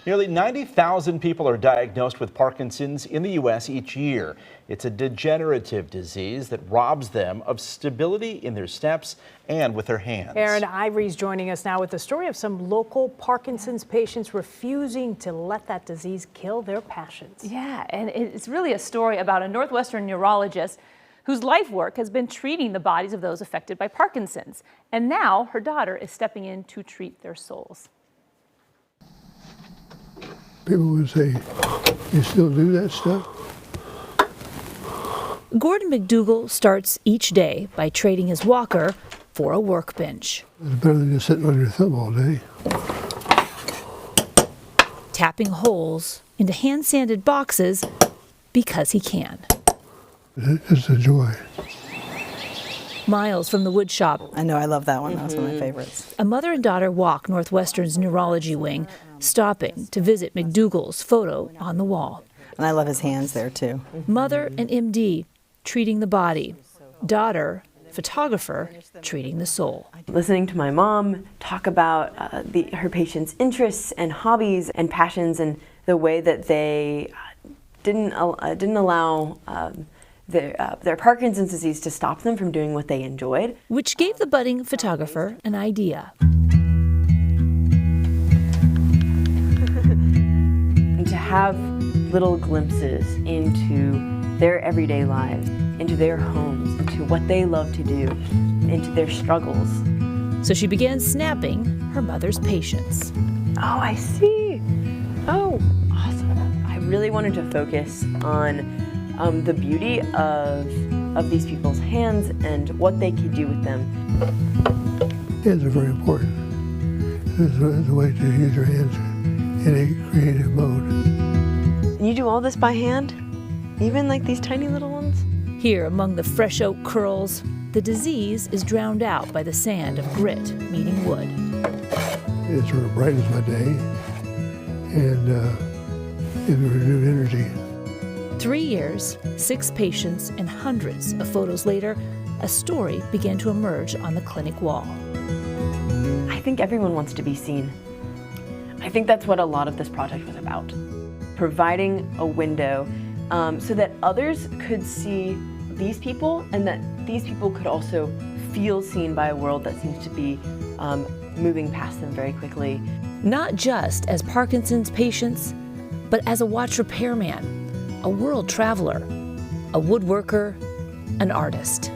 Nearly 90,000 people are diagnosed with Parkinson's in the U.S. each year. It's a degenerative disease that robs them of stability in their steps and with their hands. Aaron Ivory's joining us now with the story of some local Parkinson's patients refusing to let that disease kill their passions. Yeah, and it's really a story about a Northwestern neurologist whose life work has been treating the bodies of those affected by Parkinson's. And now her daughter is stepping in to treat their souls. People would say, you still do that stuff? Gordon McDougall starts each day by trading his walker for a workbench. It's better than just sitting on your thumb all day. Tapping holes into hand-sanded boxes because he can. It's a joy. Miles from the wood shop, I know, I love that one. That was one of my favorites. a mother and daughter walk Northwestern's neurology wing, stopping to visit McDougall's photo on the wall. And I love his hands there, too. Mother and MD treating the body. Daughter, photographer, treating the soul. Listening to my mom talk about her patients' interests and hobbies and passions and the way that they didn't allow their Parkinson's disease to stop them from doing what they enjoyed. Which gave the budding photographer an idea. And to have little glimpses into their everyday lives, into their homes, into what they love to do, into their struggles. So she began snapping her mother's patience. Oh, I see. Oh, awesome. I really wanted to focus on the beauty of these people's hands and what they could do with them. Hands are very important. There's a way to use your hands in a creative mode. And you do all this by hand? Even like these tiny little ones? Here, among the fresh oak curls, the disease is drowned out by the sand of grit meeting wood. It sort of brightens my day and gives me renewed energy. 3 years, 6 patients, and hundreds of photos later, a story began to emerge on the clinic wall. I think everyone wants to be seen. I think that's what a lot of this project was about. Providing a window so that others could see these people and that these people could also feel seen by a world that seems to be moving past them very quickly. Not just as Parkinson's patients, but as a watch repairman, a world traveler, a woodworker, an artist.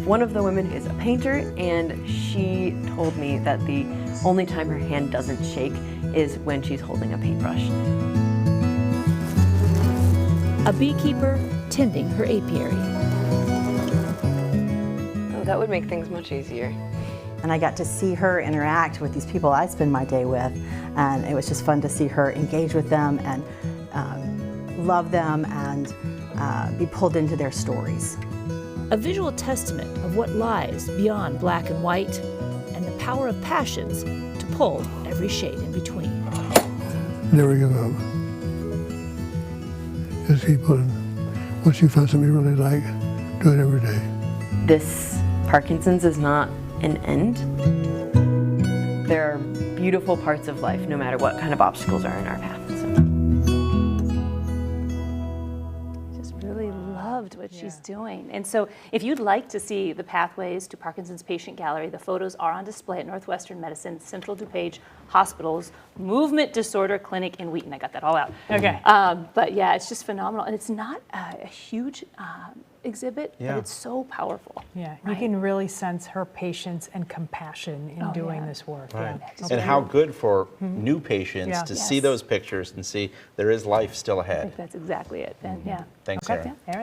One of the women is a painter, and she told me that the only time her hand doesn't shake is when she's holding a paintbrush. A beekeeper tending her apiary. Oh, that would make things much easier. And I got to see her interact with these people I spend my day with. And it was just fun to see her engage with them and love them and be pulled into their stories. A visual testament of what lies beyond black and white and the power of passions to pull every shade in between. Never give up. Just keep on. Once you find something you really like, do it every day. This Parkinson's is not an end. There are beautiful parts of life, no matter what kind of obstacles are in our path. What she's doing. And so if you'd like to see the Pathways to Parkinson's Patient Gallery, the photos are on display at Northwestern Medicine, Central DuPage Hospital's Movement Disorder Clinic in Wheaton. I got that all out. Okay. But yeah, it's just phenomenal. And it's not a huge exhibit, but it's so powerful. Yeah, you can really sense her patience and compassion in doing this work. Right. Yeah. And how good for new patients to see those pictures and see there is life still I ahead. think that's exactly it. And yeah. Thanks, Okay. Aaron. Aaron.